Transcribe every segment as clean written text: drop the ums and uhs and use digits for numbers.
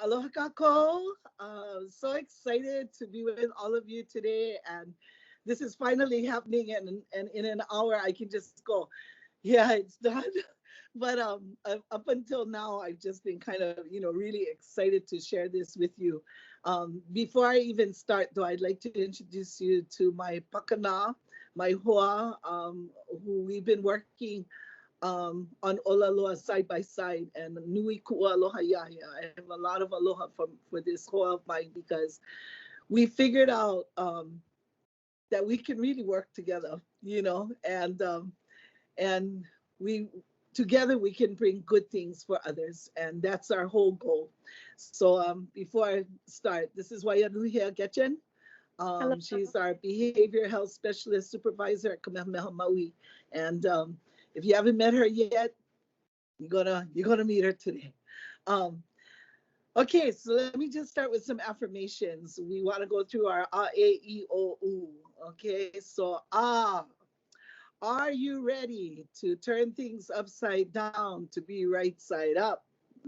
Aloha kako. So excited to be with all of you today. And this is finally happening. And in an hour, I can just go, yeah, it's done. But up until now, I've just been kind of, really excited to share this with you. Before I even start, though, I'd like to introduce you to my pakana, my hoa, who we've been working on Ola Loa side by side, and nui ku'a aloha yaya. I have a lot of aloha for this hoa of mine because we figured out that we can really work together, and we together we can bring good things for others, and that's our whole goal. So before I start, this is Waianuhia Getchen. Hello. She's our behavior health specialist supervisor at Kamehameha Maui, and if you haven't met her yet, you're gonna meet her today. Um, okay, so let me just start with some affirmations. We want to go through our A, E, O, U. Okay, so are you ready to turn things upside down to be right side up?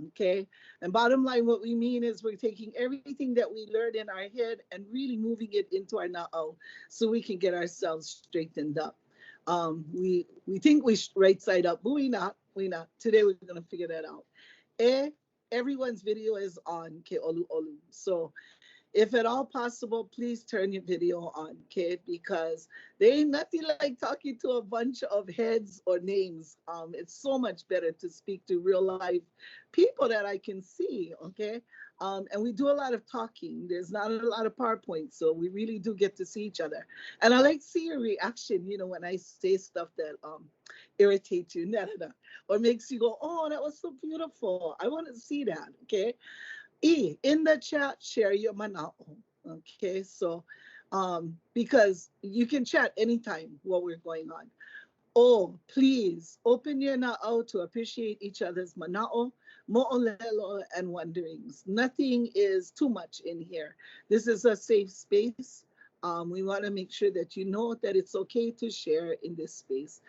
Okay, and bottom line, what we mean is we're taking everything that we learned in our head and really moving it into our na'au so we can get ourselves straightened up. We think we right side up, but we not. Today we're gonna figure that out. Everyone's video is on ke olu olu. So if at all possible, please turn your video on, okay? Because there ain't nothing like talking to a bunch of heads or names. It's so much better to speak to real life people that I can see, okay? And we do a lot of talking. There's not a lot of PowerPoint, so we really do get to see each other. And I like to see your reaction, when I say stuff that irritates you, or makes you go, oh, that was so beautiful. I want to see that, okay? In the chat, share your mana'o. Okay, so because you can chat anytime while we're going on. Oh, please open your na'o to appreciate each other's mana'o, mo'olelo, and wonderings. Nothing is too much in here. This is a safe space. We want to make sure that you know that it's okay to share in this space.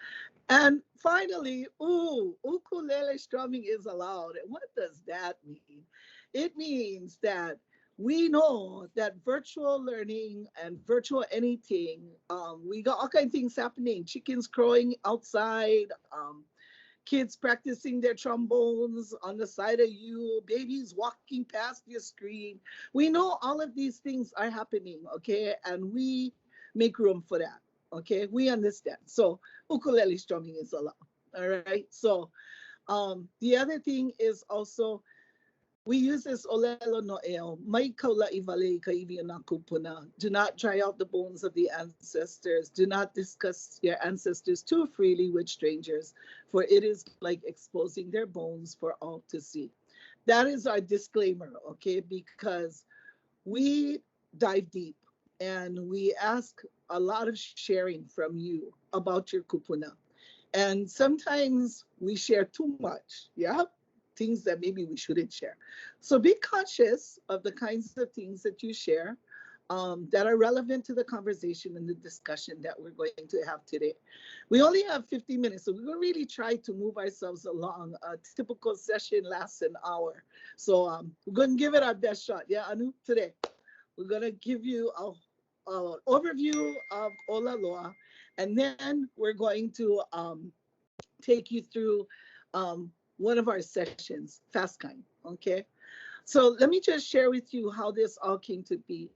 And finally, ukulele strumming is allowed. And what does that mean? It means that we know that virtual learning and virtual anything, we got all kinds of things happening. Chickens crowing outside, kids practicing their trombones on the side of you, babies walking past your screen. We know all of these things are happening, okay? And we make room for that, okay? We understand. So ukulele strumming is allowed, all right? So the other thing is also, we use this olelo no eo, mai kaula I wale ka iwi na Kūpuna. Do not dry out the bones of the ancestors. Do not discuss your ancestors too freely with strangers, for it is like exposing their bones for all to see. That is our disclaimer, okay? Because we dive deep and we ask a lot of sharing from you about your Kūpuna. And sometimes we share too much, yeah? Things that maybe we shouldn't share. So be conscious of the kinds of things that you share that are relevant to the conversation and the discussion that we're going to have today. We only have 50 minutes, so we're going to really try to move ourselves along. A typical session lasts an hour. So we're going to give it our best shot. Yeah, Anu, today. We're going to give you an overview of Ola Loa, and then we're going to take you through one of our sessions, Fast Kind, okay? So let me just share with you how this all came to be.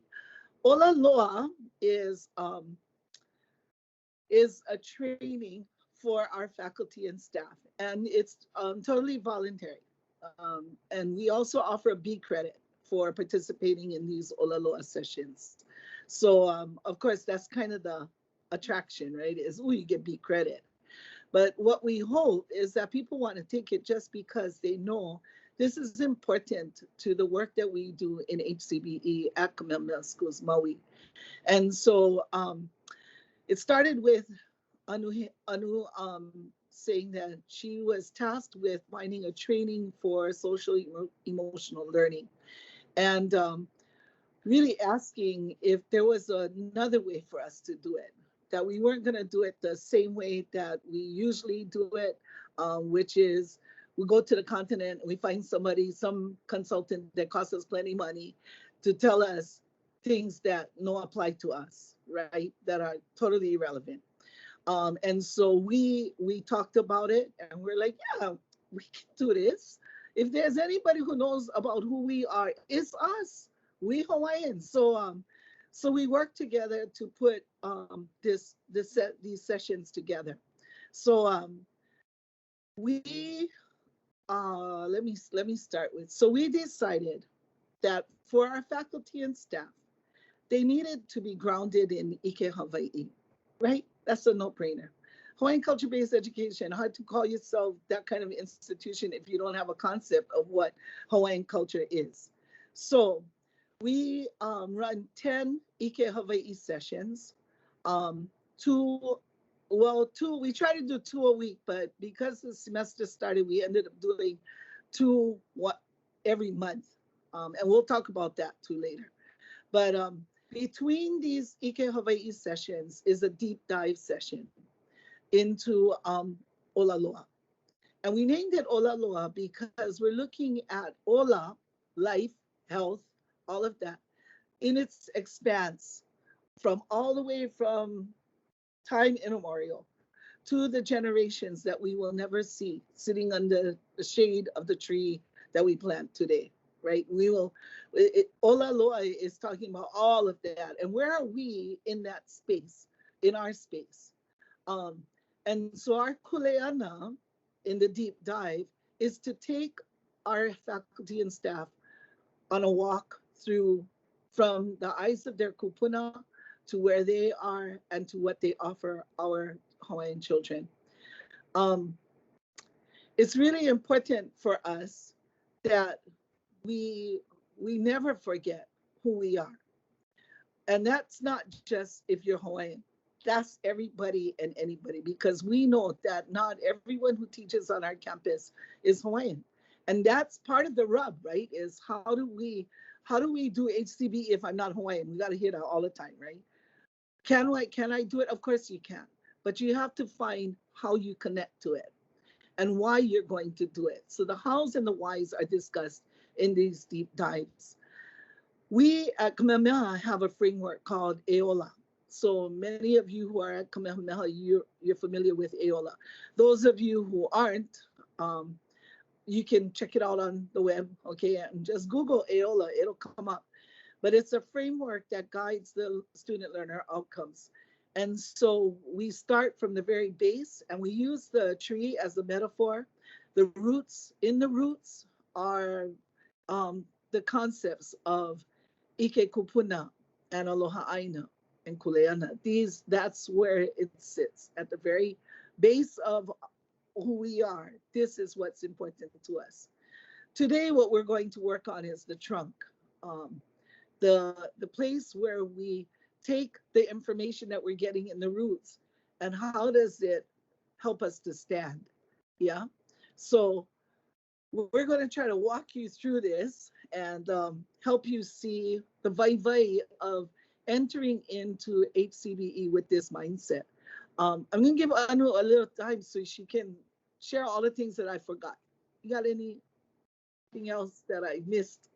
Ola Loa is a training for our faculty and staff, and it's totally voluntary. And we also offer a B credit for participating in these Ola Loa sessions. So of course, that's kind of the attraction, right? Is, you get B credit. But what we hope is that people want to take it just because they know this is important to the work that we do in HCBE at Kamehameha Schools Maui. And so it started with Anu saying that she was tasked with finding a training for social emotional learning, and really asking if there was another way for us to do it, that we weren't going to do it the same way that we usually do it, which is we go to the continent and we find somebody, some consultant that costs us plenty of money to tell us things that don't apply to us, right? That are totally irrelevant. And so we talked about it and we're like, yeah, we can do this. If there's anybody who knows about who we are, it's us. We Hawaiians. So we work together to put these sessions together. So we let me start with. So we decided that for our faculty and staff, they needed to be grounded in Ike Hawaii, right? That's a no-brainer. Hawaiian Culture Based Education, hard to call yourself that kind of institution if you don't have a concept of what Hawaiian culture is. So we run 10 Ike Hawaii sessions. We try to do 2 a week, but because the semester started, we ended up doing 2 every month. And we'll talk about that too later. But between these Ike Hawaii sessions is a deep dive session into Ola Loa. And we named it Ola Loa because we're looking at Ola, life, health, all of that, in its expanse from all the way from time immemorial to the generations that we will never see sitting under the shade of the tree that we plant today. Right? Ola Loa is talking about all of that. And where are we in that space, in our space? And so our kuleana in the deep dive is to take our faculty and staff on a walk through from the eyes of their Kūpuna to where they are and to what they offer our Hawaiian children. It's really important for us that we never forget who we are. And that's not just if you're Hawaiian. That's everybody and anybody, because we know that not everyone who teaches on our campus is Hawaiian. And that's part of the rub, right? Is how do we do HCBE if I'm not Hawaiian? We got to hear that all the time, right? Can I do it? Of course you can. But you have to find how you connect to it and why you're going to do it. So the hows and the whys are discussed in these deep dives. We at Kamehameha have a framework called Aola. So many of you who are at Kamehameha, you're familiar with Aola. Those of you who aren't, you can check it out on the web, okay? And just Google Aola, it'll come up. But it's a framework that guides the student learner outcomes. And so we start from the very base and we use the tree as a metaphor. The roots are the concepts of Ike Kūpuna and Aloha Aina and Kuleana. That's where it sits, at the very base of who we are. This is what's important to us. Today, what we're going to work on is the trunk, the place where we take the information that we're getting in the roots and how does it help us to stand. Yeah. So we're going to try to walk you through this and help you see the Waiwai of entering into HCBE with this mindset. I'm going to give Anu a little time so she can share all the things that I forgot. You got anything else that I missed?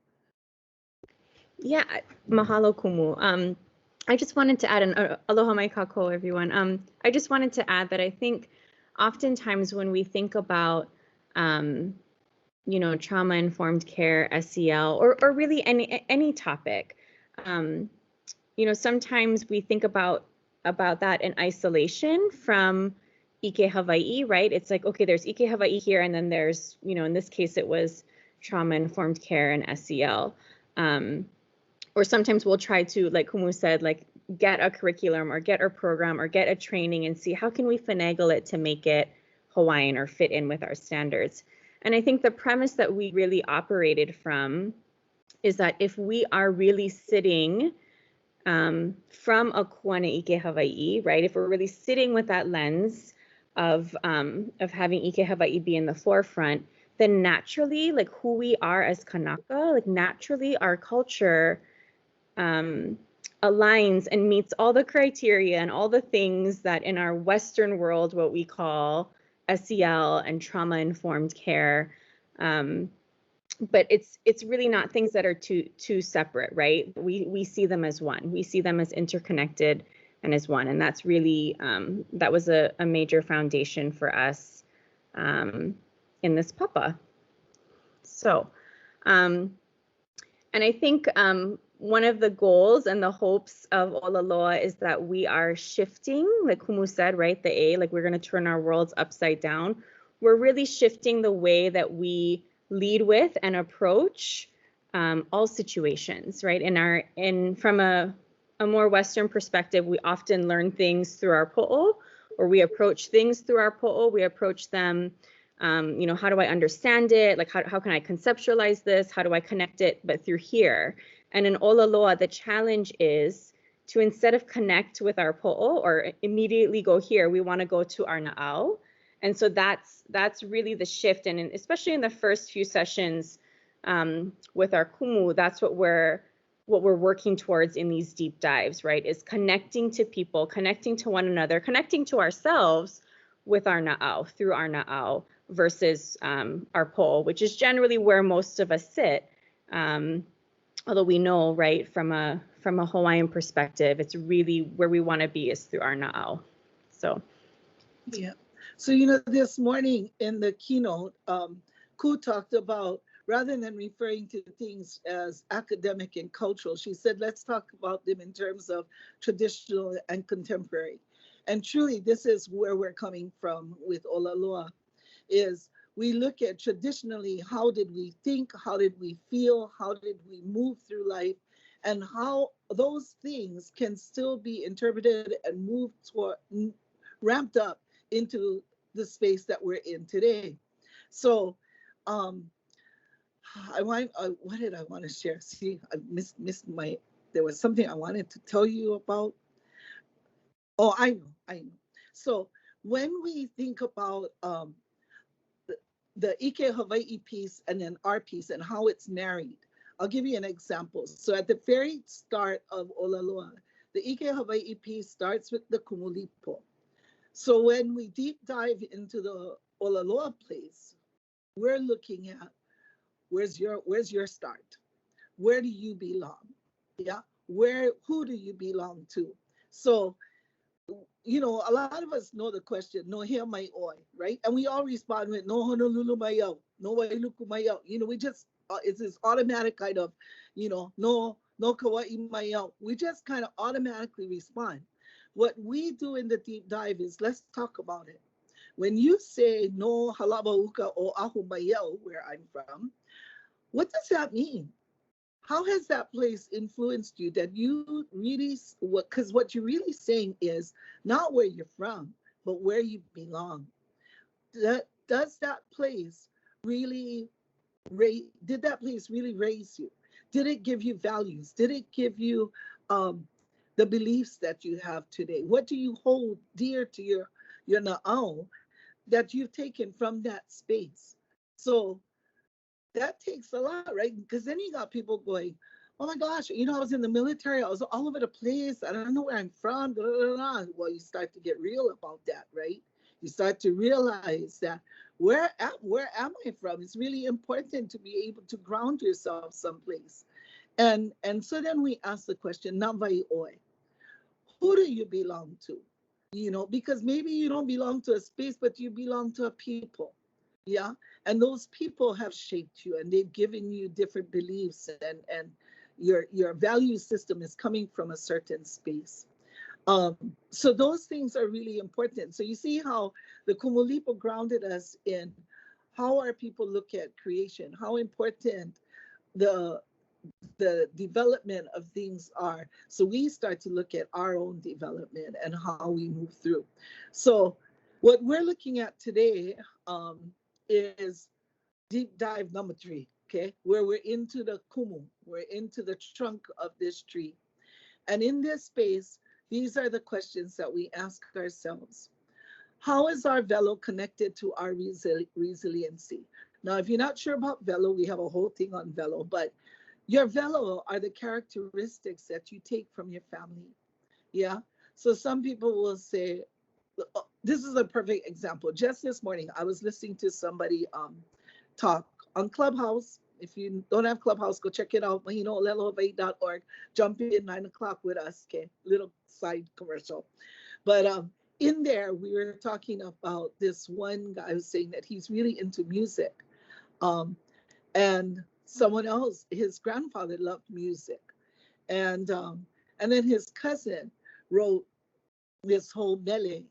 Yeah, mahalo kumu. I just wanted to add, and aloha mai kako, everyone. I just wanted to add that I think oftentimes when we think about trauma-informed care, SEL, or really any topic, sometimes we think about that in isolation from Ike Hawaii, right? It's like, okay, there's Ike Hawaii here, and then there's, in this case, it was trauma-informed care and SEL. Or sometimes we'll try to, like Kumu said, like get a curriculum or get a program or get a training and see how can we finagle it to make it Hawaiian or fit in with our standards. And I think the premise that we really operated from is that if we are really sitting from a kuana Ike Hawaii, right? If we're really sitting with that lens of having Ike Hawaii be in the forefront, then naturally, like who we are as Kanaka, like naturally our culture aligns and meets all the criteria and all the things that in our Western world, what we call, SEL and trauma-informed care. But it's really not things that are too separate, right? We see them as one. We see them as interconnected and as one. And that's really, that was a major foundation for us in this papa. So, and I think one of the goals and the hopes of Ola Loa is that we are shifting, like Kumu said, right? The A, like we're going to turn our worlds upside down. We're really shifting the way that we lead with and approach all situations, right? From a more Western perspective, we often learn things through our po'o, or we approach things through our po'o. We approach them, you know, how do I understand it? Like, how can I conceptualize this? How do I connect it? But through here. And in Ola Loa, the challenge is to, instead of connect with our po'o or immediately go here, we want to go to our na'au. And so that's really the shift. And especially in the first few sessions with our kumu, that's what we're working towards in these deep dives, right? Is connecting to people, connecting to one another, connecting to ourselves with our na'au, through our na'au, versus our po'o, which is generally where most of us sit. Although we know, right, from a Hawaiian perspective, it's really where we want to be is through our na'au. So, yeah. So, you know, this morning in the keynote, Ku talked about, rather than referring to things as academic and cultural, she said, let's talk about them in terms of traditional and contemporary. And truly, this is where we're coming from with Ola Loa, is we look at traditionally, how did we think, how did we feel, how did we move through life, and how those things can still be interpreted and moved toward, ramped up into the space that we're in today. So what did I want to share? See, I missed my, there was something I wanted to tell you about. Oh, I know. So when we think about the Ike Hawaii piece and then our piece and how it's married, I'll give you an example. So at the very start of Ola Loa, the Ike Hawaii piece starts with the kumulipo. So when we deep dive into the Ola Loa place, we're looking at where's your start? Where do you belong? Yeah, who do you belong to? So, you know, a lot of us know the question, no hea mai oi, right? And we all respond with no honolulu mai au, no wailuku mai au. You know, we just, it's this automatic kind of, you know, no kauai mai au. We just kind of automatically respond. What we do in the deep dive is, let's talk about it. When you say no halabauka o ahu mai au, where I'm from, what does that mean? How has that place influenced you that you really, because what you're really saying is not where you're from, but where you belong. Does that place really, did that place really raise you? Did it give you values? Did it give you the beliefs that you have today? What do you hold dear to your na'au that you've taken from that space? So that takes a lot, right? Because then you got people going, oh my gosh, you know, I was in the military, I was all over the place, I don't know where I'm from, blah, blah, blah. Well, you start to get real about that, right? You start to realize that where am I from? It's really important to be able to ground yourself someplace. And so then we ask the question, Navai Oi, who do you belong to? You know, because maybe you don't belong to a space, but you belong to a people. Yeah. And those people have shaped you and they've given you different beliefs, and your value system is coming from a certain space. So those things are really important. So you see how the Kumulipo grounded us in how our people look at creation, how important the development of things are. So we start to look at our own development and how we move through. So what we're looking at today is deep dive number 3, okay, where we're into the kumu, we're into the trunk of this tree. And in this space, these are the questions that we ask ourselves. How is our velo connected to our resiliency? Now, if you're not sure about velo, we have a whole thing on velo, but your velo are the characteristics that you take from your family. Yeah. So some people will say, this is a perfect example. Just this morning, I was listening to somebody talk on Clubhouse. If you don't have Clubhouse, go check it out. mahino'olelo.org. Jump in 9 o'clock with us. Okay, little side commercial. But in there, we were talking about this one guy who's saying that he's really into music. And someone else, his grandfather loved music. And then his cousin wrote this whole mele,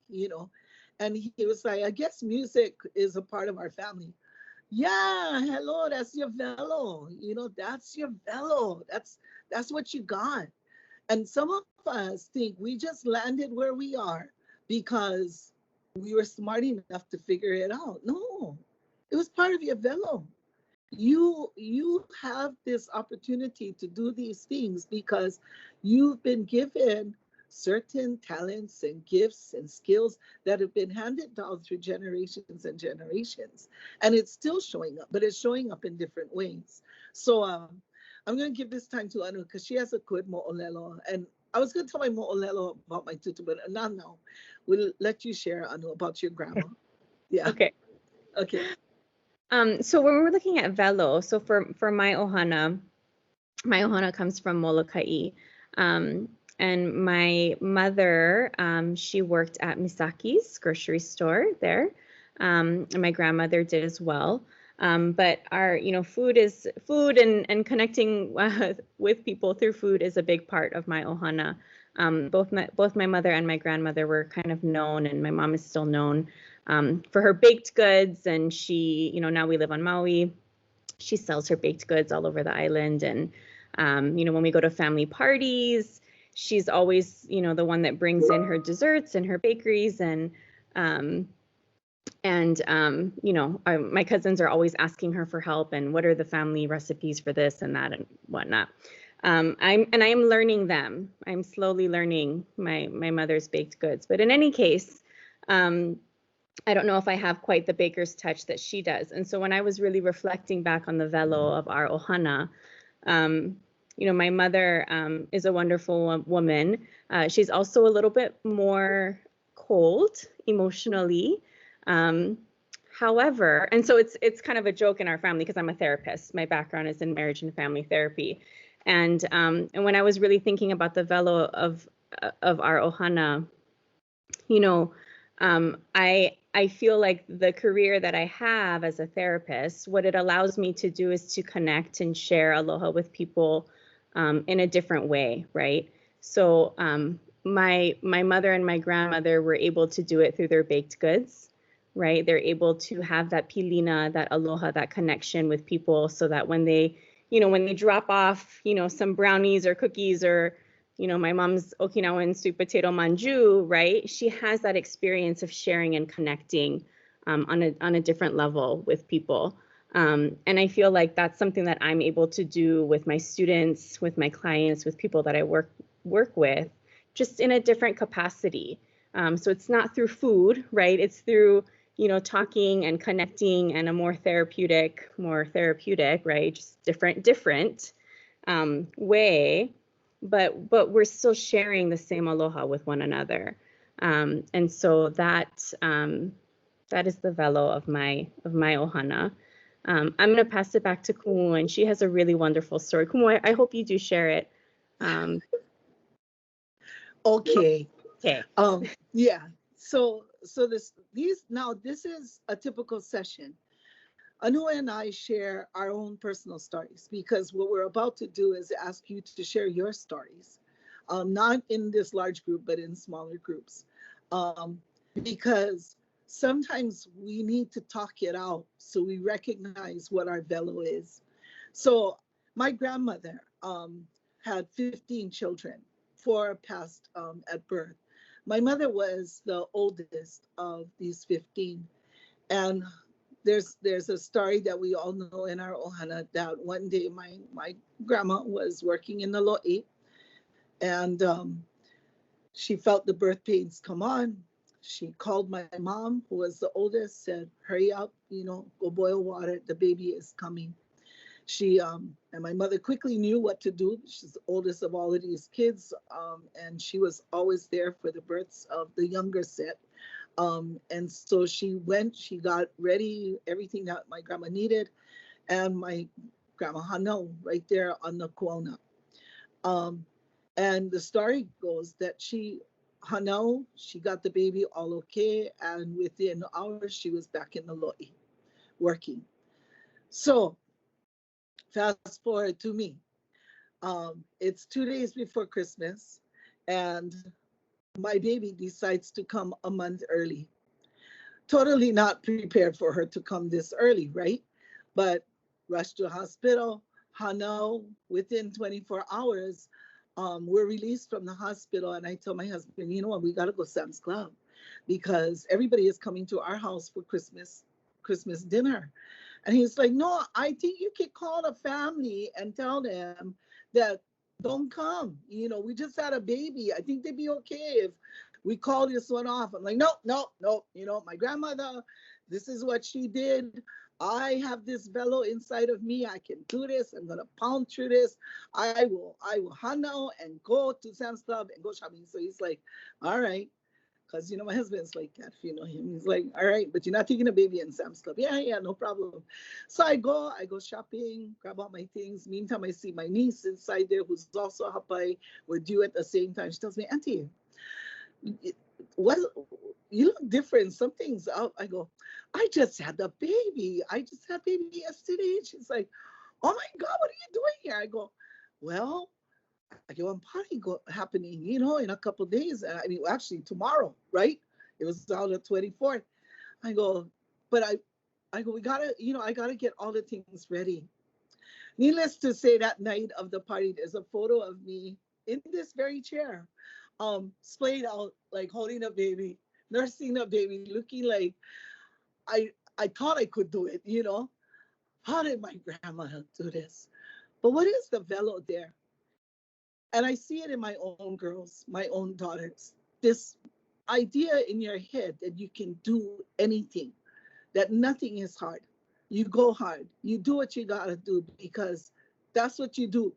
and he was like, I guess music is a part of our family. Yeah, hello, that's your velo. That's your velo. That's what you got. And some of us think we just landed where we are because we were smart enough to figure it out. No, it was part of your velo. You have this opportunity to do these things because you've been given certain talents and gifts and skills that have been handed down through generations and generations. And it's still showing up, but it's showing up in different ways. So I'm going to give this time to Anu because she has a good mo'olelo. And I was going to tell my mo'olelo about my tutu, but now we'll let you share, Anu, about your grandma. Yeah. Okay. So when we're looking at velo, so for my ohana comes from Molokai. And my mother, she worked at Misaki's grocery store there. And my grandmother did as well. But our, food and connecting with people through food is a big part of my ohana. Both my mother and my grandmother were kind of known, and my mom is still known for her baked goods. And she, now we live on Maui. She sells her baked goods all over the island. And, when we go to family parties, she's always, the one that brings in her desserts and her bakeries. And my cousins are always asking her for help and what are the family recipes for this and that and whatnot. I am learning them. I'm slowly learning my mother's baked goods. But in any case, I don't know if I have quite the baker's touch that she does. And so when I was really reflecting back on the velo of our ohana, my mother is a wonderful woman. She's also a little bit more cold emotionally. However, and so it's kind of a joke in our family because I'm a therapist. My background is in marriage and family therapy. And when I was really thinking about the velo of our ohana, I feel like the career that I have as a therapist, what it allows me to do is to connect and share aloha with people in a different way, right? So my mother and my grandmother were able to do it through their baked goods, right? They're able to have that pilina, that aloha, that connection with people so that when they drop off, some brownies or cookies or, my mom's Okinawan sweet potato manju, right? She has that experience of sharing and connecting on a different level with people. And I feel like that's something that I'm able to do with my students, with my clients, with people that I work with, just in a different capacity. So it's not through food, right? It's through, talking and connecting and a more therapeutic, right? Just different way, but we're still sharing the same aloha with one another. And so that is the velo of my ohana. I'm going to pass it back to Kumu, and she has a really wonderful story. Kumu, I hope you do share it. Okay. Okay. Yeah. So this is a typical session. Anu and I share our own personal stories because what we're about to do is ask you to share your stories, not in this large group, but in smaller groups, because sometimes we need to talk it out so we recognize what our velo is. So my grandmother had 15 children, 4 passed at birth. My mother was the oldest of these 15. And there's a story that we all know in our ohana that one day my grandma was working in the lo'i, and she felt the birth pains come on. She called my mom, who was the oldest, said, hurry up, go boil water, the baby is coming. She and my mother quickly knew what to do. She's the oldest of all of these kids, and she was always there for the births of the younger set. And so she went, she got ready, everything that my grandma needed, and my grandma Hano right there on the Kuona. And the story goes that Hano, she got the baby all okay, and within hours she was back in the lo'i working. So fast forward to me. It's 2 days before Christmas, and my baby decides to come a month early. Totally not prepared for her to come this early, right? But rushed to the hospital. Hano, within 24 hours, we're released from the hospital. And I tell my husband, you know what, we got to go Sam's Club because everybody is coming to our house for Christmas dinner. And he's like, no, I think you could call the family and tell them that don't come. You know, we just had a baby. I think they'd be okay if we call this one off. I'm like, no. You know, my grandmother, this is what she did. I have this bellow inside of me. I can do this. I'm gonna pound through this. I will Hano and go to Sam's Club and go shopping. So he's like, all right. Because, you know, my husband's like that, if you know him. He's like, all right, but you're not taking a baby in Sam's Club. Yeah, no problem. So I go shopping, grab all my things. Meantime, I see my niece inside there who's also a hapai. We're due at the same time. She tells me, Auntie, what? You look different. Something's up. I go, I just had the baby. I just had baby yesterday. She's like, oh my God, what are you doing here? I go, well, I go, one party happening, you know, in a couple of days. I mean, actually tomorrow, right? It was on the 24th. I go, but I go, we gotta, you know, I gotta get all the things ready. Needless to say, that night of the party, there's a photo of me in this very chair, splayed out, like holding a baby, nursing a baby, looking like I thought I could do it, you know. How did my grandma do this? But what is the velo there? And I see it in my own girls, my own daughters, this idea in your head that you can do anything, that nothing is hard. You go hard. You do what you gotta do because that's what you do.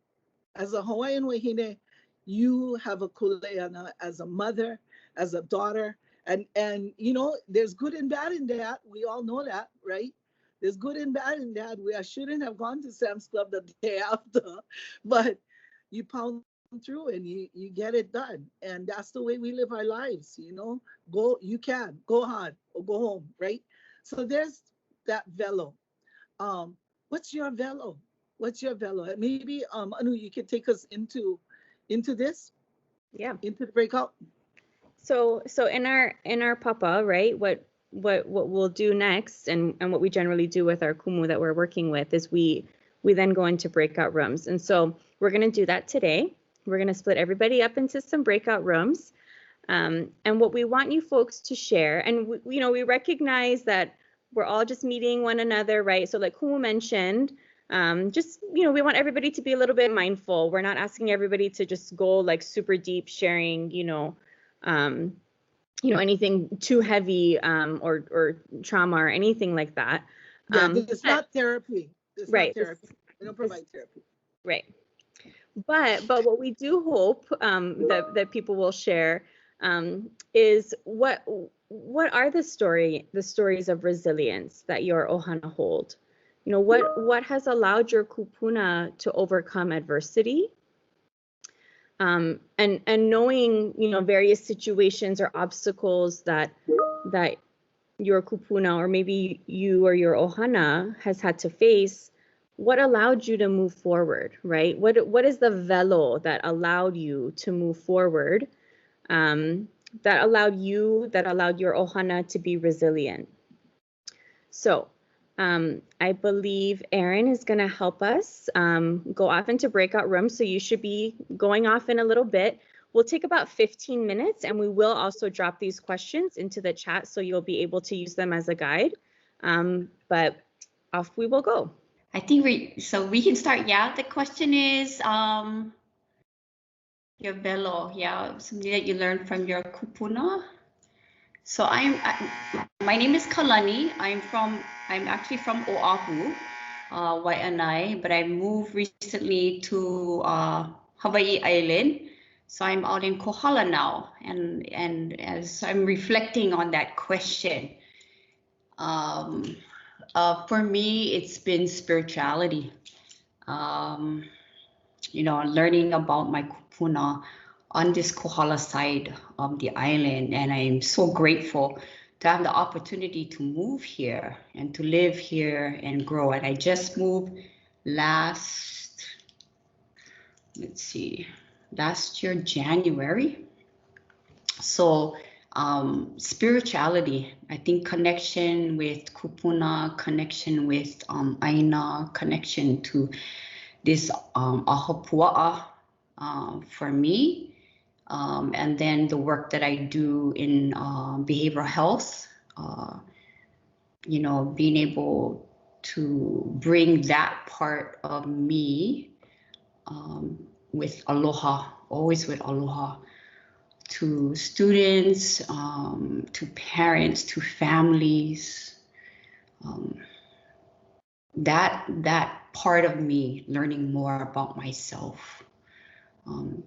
As a Hawaiian wahine, you have a kuleana as a mother, as a daughter, and you know, there's good and bad in that. We all know that, right? There's good and bad in that. I shouldn't have gone to Sam's Club the day after, but you pound through and you get it done. And that's the way we live our lives, you know. You can go hard or go home, right? So there's that velo. What's your velo? What's your velo? Maybe Anu, you could take us into this, into the breakout. So in our papa, right, what we'll do next, and what we generally do with our kumu that we're working with, is we then go into breakout rooms. And so we're going to do that today. We're going to split everybody up into some breakout rooms. And what we want you folks to share, and we recognize that we're all just meeting one another, right? So like Kumu mentioned, just, we want everybody to be a little bit mindful. We're not asking everybody to just go like super deep sharing, anything too heavy, or trauma or anything like that. Yeah, it's not therapy. It's right. Not therapy. We don't provide therapy. Right. But what we do hope that people will share is what are the stories of resilience that your ohana hold? What has allowed your kupuna to overcome adversity? And knowing various situations or obstacles that your kupuna, or maybe you or your ohana, has had to face. What allowed you to move forward, right? What is the velo that allowed you to move forward, that allowed your ohana to be resilient? So I believe Erin is going to help us go off into breakout rooms. So you should be going off in a little bit. We'll take about 15 minutes, and we will also drop these questions into the chat so you'll be able to use them as a guide. But off we will go. I think we can start. Yeah, the question is your velo. Yeah, something that you learned from your kupuna. So my name is Kalani. I'm actually from Oahu, Waiwai, but I moved recently to Hawaii Island. So I'm out in Kohala now, and as I'm reflecting on that question, for me, it's been spirituality. Learning about my kupuna on this Kohala side of the island, and I'm so grateful to have the opportunity to move here and to live here and grow. And I just moved last year, January. So spirituality, I think connection with Kūpuna, connection with Aina, connection to this ahapua'a for me. And then the work that I do in behavioral health, being able to bring that part of me with aloha, always with aloha, to students, to parents, to families. That part of me learning more about myself.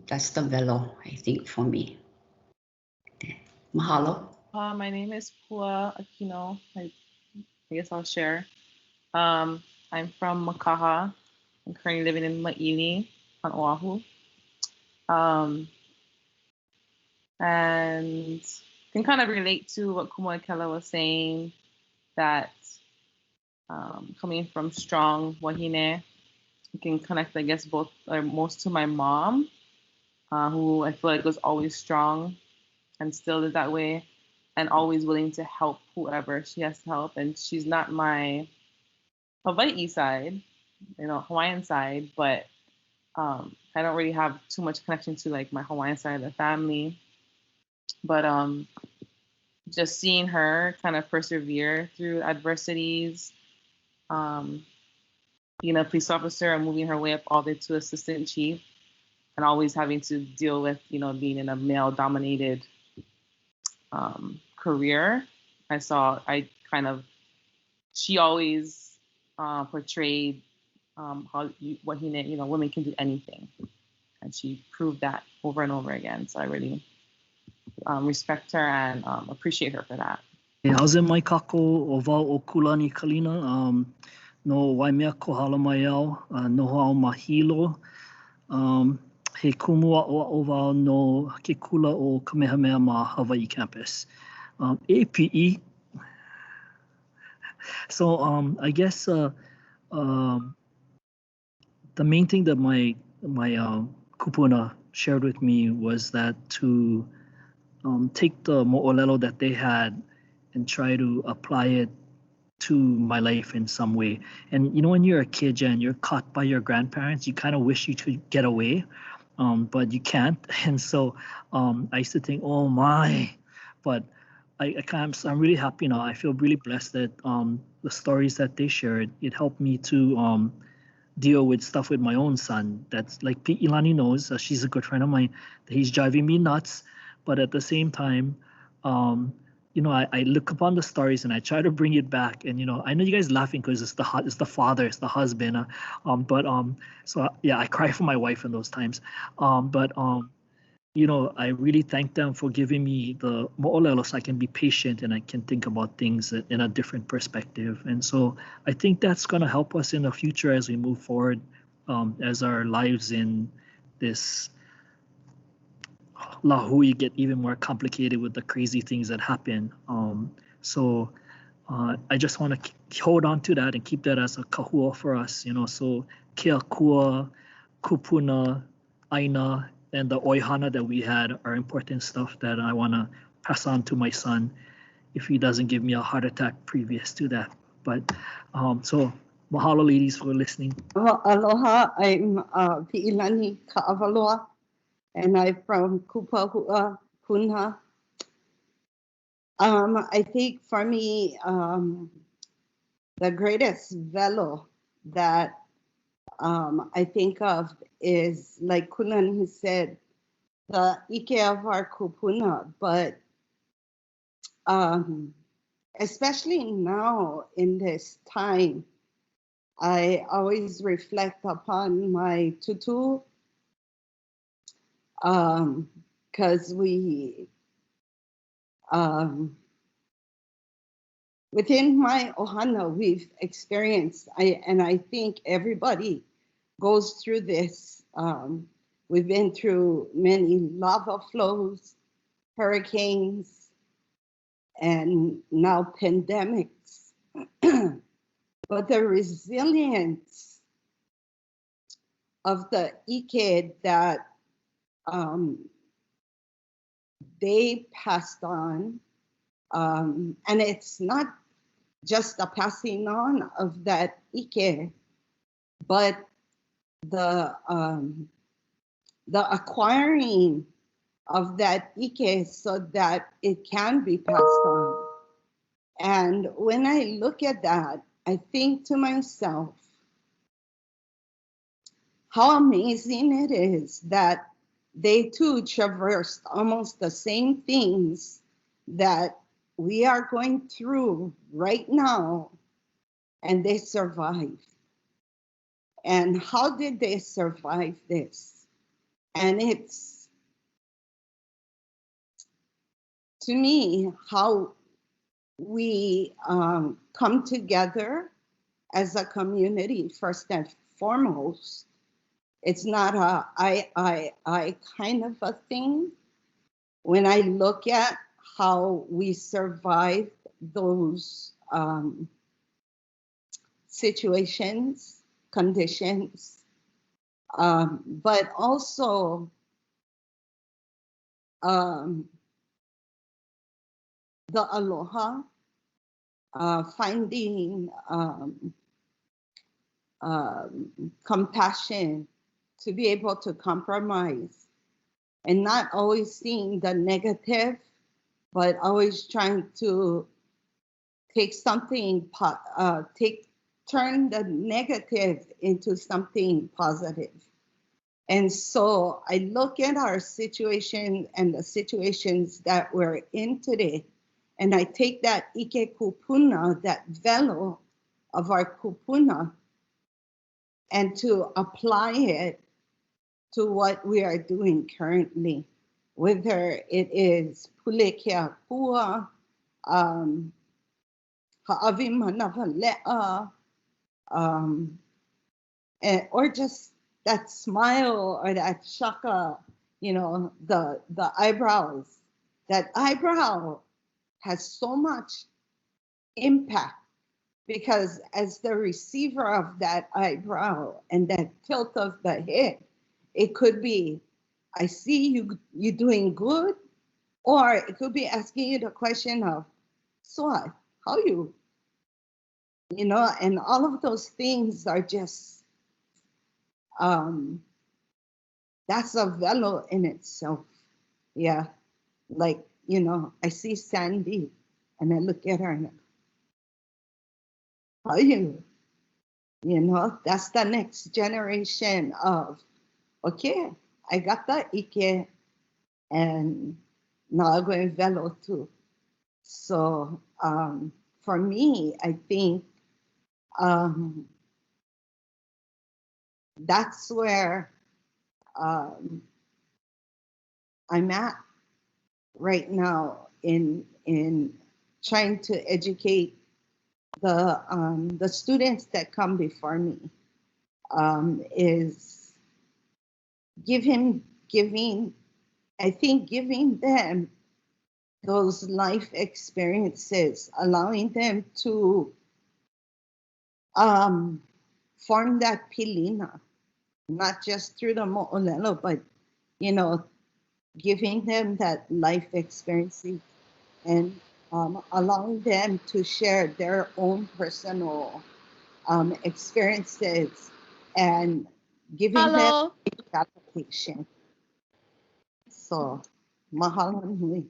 That's the velo, I think, for me. Mahalo. My name is Pua Aquino. I guess I'll share. I'm from Makaha. I'm currently living in Maili on Oahu. And can kind of relate to what Kumo Ekela was saying, that coming from strong wahine, you can connect, I guess, both or most to my mom, who I feel like was always strong and still is that way, and always willing to help whoever she has to help. And she's not my Hawaii side, Hawaiian side, but I don't really have too much connection to like my Hawaiian side of the family. But just seeing her kind of persevere through adversities, being a police officer and moving her way up all the way to assistant chief, and always having to deal with, being in a male-dominated career. She always portrayed women can do anything, and she proved that over and over again. So I really respect her and appreciate her for that. Hauze mai kako o wau o kulani kalina, no waimea kohala mai au, noho au mahilo, he kumua o wau no ke kula o Kamehameha ma Hawaii campus. APE. So I guess the main thing that my kupuna shared with me was that to take the mo'olelo that they had and try to apply it to my life in some way. And when you're a kid and you're caught by your grandparents, you kind of wish you could get away, but you can't. And so I used to think, oh my, but I'm really happy now. I feel really blessed that the stories that they shared, it helped me to deal with stuff with my own son. That's like Ilani knows, she's a good friend of mine, that he's driving me nuts. But at the same time, I look upon the stories and I try to bring it back. And I know you guys laughing because it's the father, it's the husband. So yeah, I cry for my wife in those times. I really thank them for giving me the mo'olelo so I can be patient and I can think about things in a different perspective. And so I think that's going to help us in the future as we move forward, as our lives in this lahui get even more complicated with the crazy things that happen. So I just want to hold on to that and keep that as a kahua for us, so Keakua, Kūpuna, Aina, and the oihana that we had are important stuff that I want to pass on to my son if he doesn't give me a heart attack previous to that. But so mahalo, ladies, for listening. Aloha, I'm Pi'ilani Ka'awaloa, and I'm from Kupahua, Punha. I think for me, the greatest velo that I think of is, like Kulani has said, the ike of our kupuna, but especially now in this time, I always reflect upon my tutu, because we, within my ohana, we've experienced, and I think everybody goes through this. We've been through many lava flows, hurricanes, and now pandemics. But the resilience of the Ike that they passed on, and it's not just a passing on of that Ike, but the acquiring of that Ike so that it can be passed on. And when I look at that, I think to myself, how amazing it is that they too traversed almost the same things that we are going through right now, and they survived. And how did they survive this? And it's, to me, how we come together as a community, first and foremost. It's not a I kind of a thing. When I look at how we survived those situations, conditions, but also the aloha, finding compassion to be able to compromise and not always seeing the negative, but always trying to take something, turn the negative into something positive. And so I look at our situation and the situations that we're in today, and I take that Ike Kūpuna, that velo of our Kūpuna, and to apply it to what we are doing currently, whether it is Pule Kia Kua, Ha'awi Manawale'a, or just that smile or that shaka, you know, the eyebrows. That eyebrow has so much impact, because as the receiver of that eyebrow and that tilt of the head, it could be, I see you doing good, or it could be asking you the question of, so what, how you? You know, and all of those things are just, that's a velo in itself. Yeah, like, you know, I see Sandy and I look at her and how you? You know, that's the next generation of, okay, I got that Ike, and now I'm going velo too. So for me, I think that's where I'm at right now in trying to educate the students that come before me, is giving them those life experiences, allowing them to form that pilina, not just through the mo'olelo, but, you know, giving them that life experience and allowing them to share their own personal experiences and giving them application. So, mahalo nui.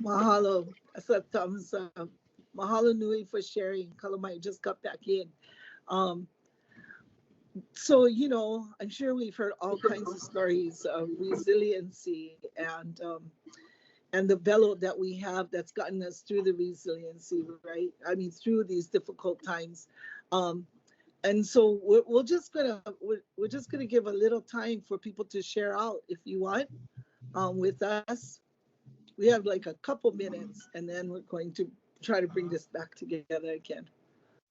Mahalo. That's a thumbs up. Mahalo nui for sharing. Kalamai just got back in. So, you know, I'm sure we've heard all kinds of stories of resiliency and the velo that we have that's gotten us through the resiliency, right? I mean, through these difficult times. And so we're just gonna give a little time for people to share out if you want with us. We have like a couple minutes, and then we're going to try to bring this back together again.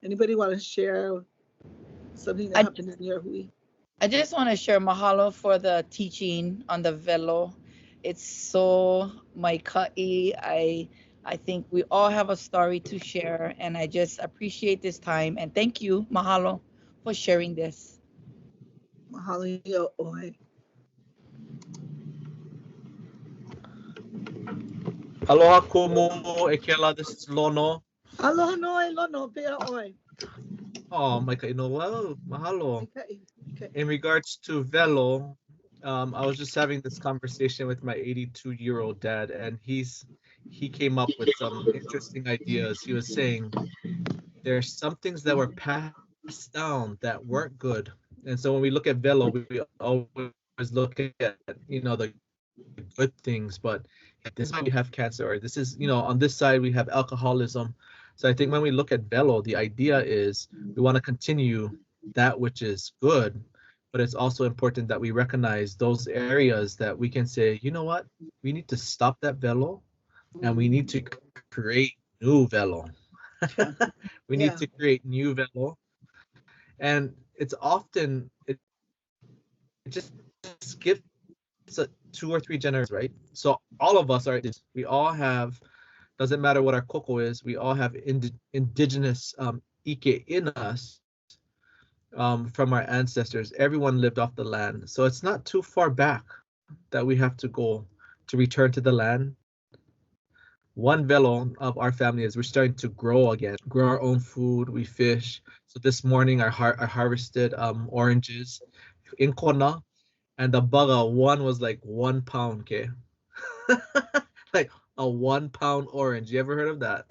Anybody want to share something that happened in your hui? I just want to share mahalo for the teaching on the velo. It's so maikai. I think we all have a story to share, and I just appreciate this time. And thank you, mahalo, for sharing this. Mahalo oi. Aloha kumu, Ekela, this is Lono. Aloha noi lono pea oi. Oh, my wow, mahalo. Okay. In regards to velo, I was just having this conversation with my 82-year-old dad, and he came up with some interesting ideas. He was saying there's some things that were passed down that weren't good, and so when we look at velo, we always look at the good things, but this is why we have cancer, or this is on this side we have alcoholism. So I think when we look at velo, the idea is we want to continue that which is good, but it's also important that we recognize those areas that we can say, you know what, we need to stop that velo and we need to create new velo. We need to create new velo. And it's often it just skips 2 or 3 generations, right? So all of us we all have, doesn't matter what our koko is, we all have indigenous ike in us from our ancestors. Everyone lived off the land. So it's not too far back that we have to go to return to the land. One velo of our family is we're starting to grow again, grow our own food, we fish. So this morning I harvested oranges in Kona, and the baga one was like 1 pound, okay? Like a 1 pound orange. You ever heard of that?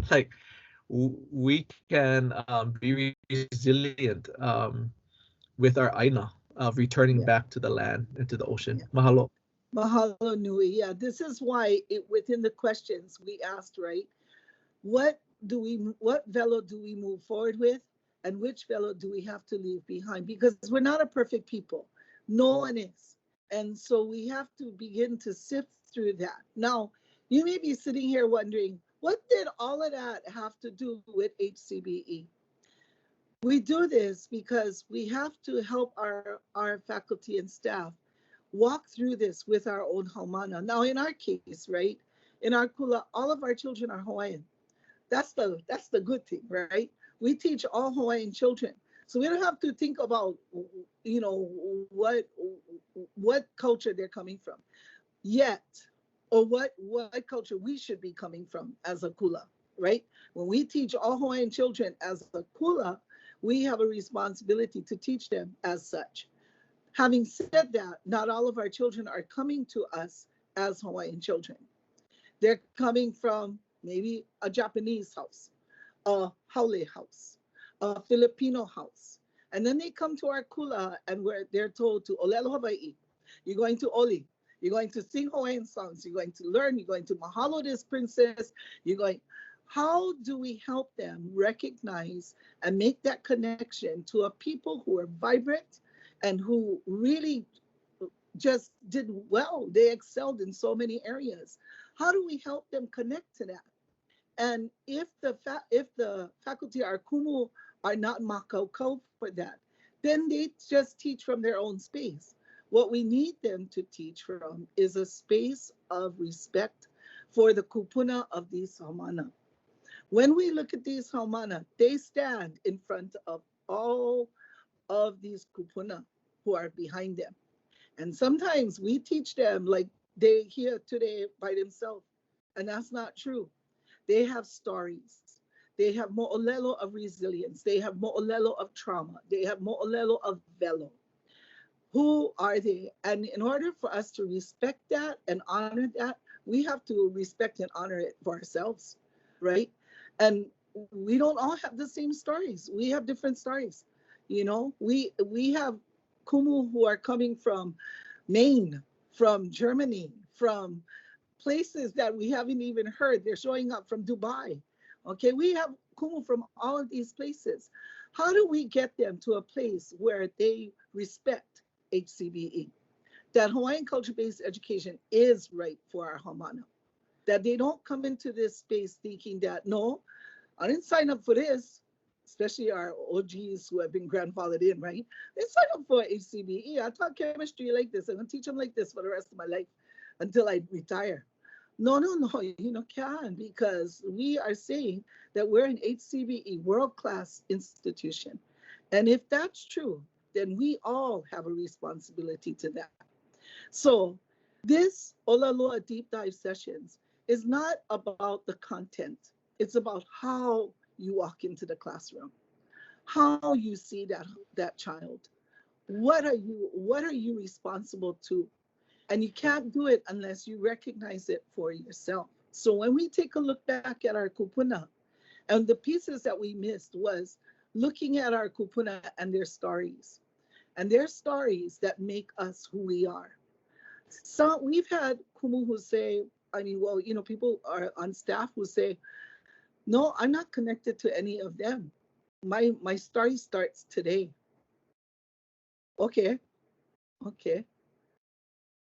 Like we can be resilient with our Aina of returning back to the land and to the ocean. Mahalo. Mahalo nui. Yeah, this is why within the questions we asked, right? What velo do we move forward with, and which velo do we have to leave behind? Because we're not a perfect people. No one is. And so we have to begin to sift through that. Now, you may be sitting here wondering, what did all of that have to do with HCBE? We do this because we have to help our faculty and staff walk through this with our own haumana. Now, in our case, right, in our kula, all of our children are Hawaiian. That's the good thing, right? We teach all Hawaiian children. So we don't have to think about, what culture they're coming from yet, or what culture we should be coming from as a kula, right? When we teach all Hawaiian children as a kula, we have a responsibility to teach them as such. Having said that, not all of our children are coming to us as Hawaiian children. They're coming from maybe a Japanese house, a Haole house, a Filipino house. And then they come to our kula and they're told to Olelo Hawaii. You're going to Oli. You're going to sing Hawaiian songs. You're going to learn. You're going to mahalo this princess. How do we help them recognize and make that connection to a people who are vibrant and who really just did well? They excelled in so many areas. How do we help them connect to that? And if the faculty, our kumu, are not makaukou for that, then they just teach from their own space. What we need them to teach from is a space of respect for the Kūpuna of these haumana. When we look at these haumana, they stand in front of all of these Kūpuna who are behind them. And sometimes we teach them like they're here today by themselves, and that's not true. They have stories. They have mo'olelo of resilience. They have mo'olelo of trauma. They have mo'olelo of velo. Who are they? And in order for us to respect that and honor that, we have to respect and honor it for ourselves, right? And we don't all have the same stories. We have different stories. We have kumu who are coming from Maine, from Germany, from places that we haven't even heard. They're showing up from Dubai. Okay, we have kumu from all of these places. How do we get them to a place where they respect HCBE? That Hawaiian Culture Based Education is right for our Hamana. That they don't come into this space thinking that, no, I didn't sign up for this, especially our OGs who have been grandfathered in, right? They sign up for HCBE. I taught chemistry like this. I'm going to teach them like this for the rest of my life until I retire. No, can't, because we are saying that we're an HCBE world-class institution. And if that's true, then we all have a responsibility to that. So this Ola Loa deep dive sessions is not about the content. It's about how you walk into the classroom, how you see that child. What are you responsible to? And you can't do it unless you recognize it for yourself. So when we take a look back at our Kūpuna, and the pieces that we missed was looking at our Kūpuna and their stories that make us who we are. So we've had kumu who say, people are on staff who say, no, I'm not connected to any of them. My story starts today. Okay.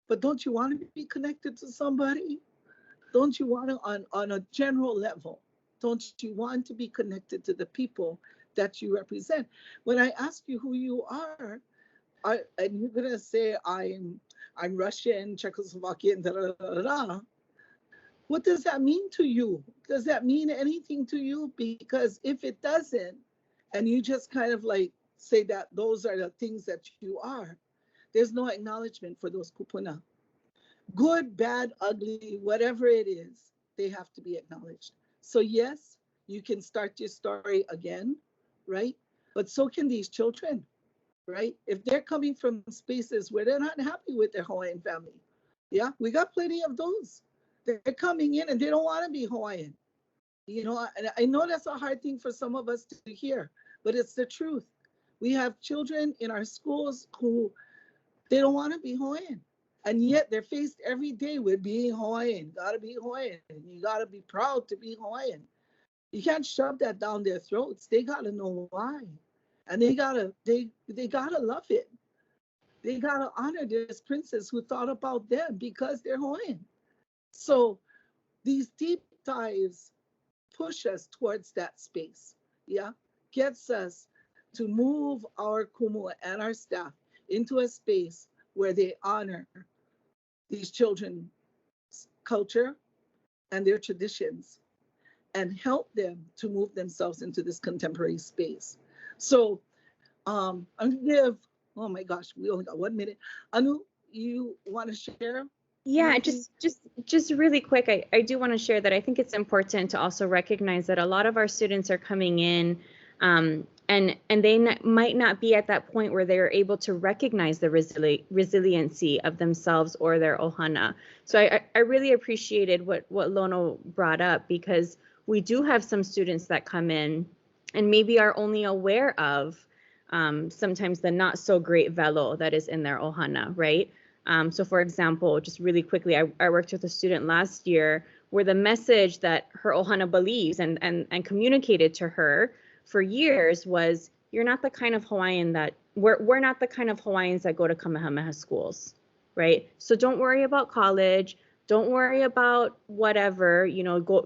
But don't you want to be connected to somebody? Don't you want to, on a general level, don't you want to be connected to the people that you represent? When I ask you who you are, and you're going to say, I'm Russian, Czechoslovakian, da, da, da, da. What does that mean to you? Does that mean anything to you? Because if it doesn't, and you just kind of like say that those are the things that you are, there's no acknowledgement for those kupuna. Good, bad, ugly, whatever it is, they have to be acknowledged. So yes, you can start your story again, right? But so can these children, right? If they're coming from spaces where they're not happy with their Hawaiian family, yeah, we got plenty of those. They're coming in and they don't want to be Hawaiian. And I know that's a hard thing for some of us to hear, but it's the truth. We have children in our schools who they don't want to be Hawaiian. And yet they're faced every day with being Hawaiian. Gotta be Hawaiian. You gotta be proud to be Hawaiian. You can't shove that down their throats. They gotta know why. And they gotta love it. They gotta honor this princess who thought about them because they're Hawaiian. So these deep dives push us towards that space, yeah? Gets us to move our kumu and our staff into a space where they honor these children's culture and their traditions and help them to move themselves into this contemporary space. So I'm gonna give, oh my gosh, we only got 1 minute. Anu, you wanna share? Yeah, just really quick, I do want to share that I think it's important to also recognize that a lot of our students are coming in and they might not be at that point where they're able to recognize the resiliency of themselves or their ohana. So I really appreciated what Lono brought up, because we do have some students that come in and maybe are only aware of sometimes the not so great velo that is in their ohana, right? So for example, just really quickly, I worked with a student last year where the message that her ohana believes and communicated to her for years was, you're not the kind of Hawaiian that, we're not the kind of Hawaiians that go to Kamehameha schools, right? So don't worry about college. Don't worry about whatever,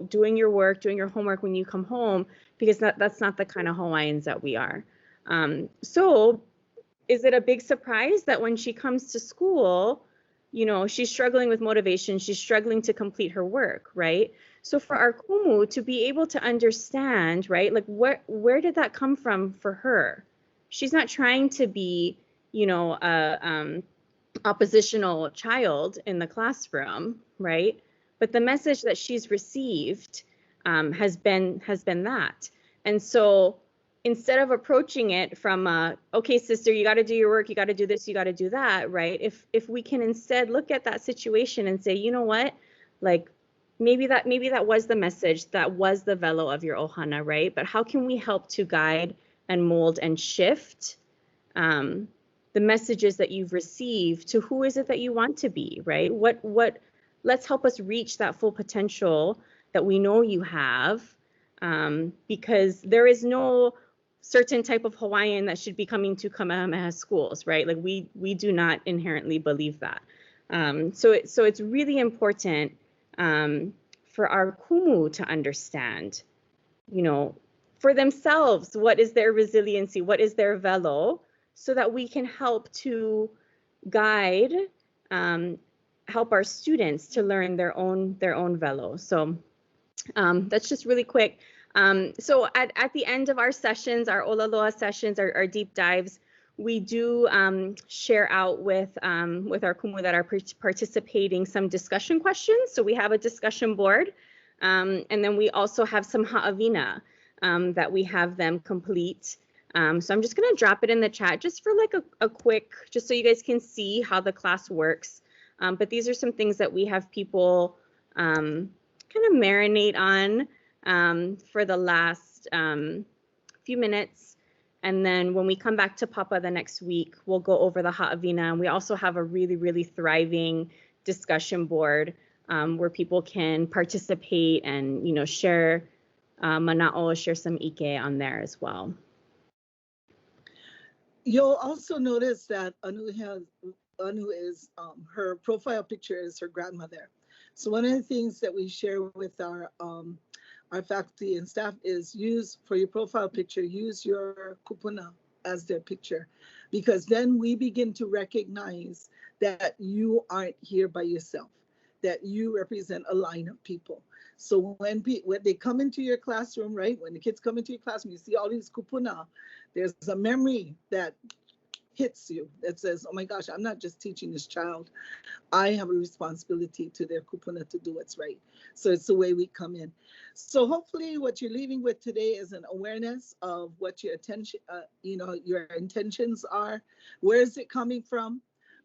doing your work, doing your homework when you come home, because that's not the kind of Hawaiians that we are. So is it a big surprise that when she comes to school, she's struggling with motivation, she's struggling to complete her work, right? So for our kumu to be able to understand, right, like where did that come from for her? She's not trying to be, a oppositional child in the classroom, right? But the message that she's received has been that. And so instead of approaching it from okay, sister, you got to do your work, you got to do this, you got to do that, right? If we can instead look at that situation and say, you know what, like maybe that was the message, that was the velo of your ohana, right? But how can we help to guide and mold and shift the messages that you've received to who is it that you want to be, right? Let's help us reach that full potential that we know you have, because there is no certain type of Hawaiian that should be coming to Kamehameha schools, right? Like we do not inherently believe that. So it's really important for our kumu to understand, you know, for themselves, what is their resiliency, what is their velo, so that we can help to guide, help our students to learn their own velo. So that's just really quick. So at the end of our sessions, our Ola Loa sessions, our deep dives, we do share out with our kumu that are participating some discussion questions. So we have a discussion board, and then we also have some ha'awina that we have them complete. So I'm just going to drop it in the chat just for like a quick, just so you guys can see how the class works. But these are some things that we have people kind of marinate on for the last few minutes. And then when we come back to Papa the next week, we'll go over the ha'awina. And we also have a really, really thriving discussion board where people can participate and, you know, share mana'o, share some ike on there as well. You'll also notice that Anu is, her profile picture is her grandmother. So one of the things that we share with our faculty and staff is use, for your profile picture, use your kupuna as their picture, because then we begin to recognize that you aren't here by yourself, that you represent a line of people. So when they come into your classroom, right, when the kids come into your classroom, you see all these kupuna, there's a memory that hits you that says, oh my gosh, I'm not just teaching this child. I have a responsibility to their kupuna to do what's right. So it's the way we come in. So hopefully what you're leaving with today is an awareness of what your attention, your intentions are. Where is it coming from?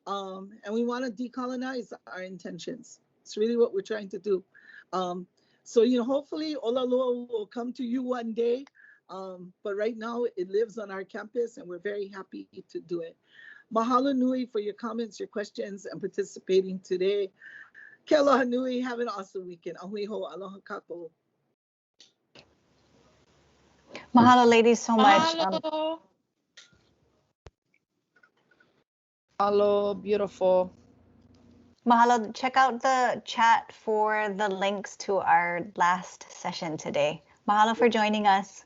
And we want to decolonize our intentions. It's really what we're trying to do. So, hopefully Ola Loa will come to you one day. But right now it lives on our campus and we're very happy to do it. Mahalo nui for your comments, your questions, and participating today. Ke aloha nui, have an awesome weekend. Ahui ho, aloha kako. Mahalo, ladies, so much. Mahalo, beautiful. Mahalo, check out the chat for the links to our last session today. Mahalo for joining us.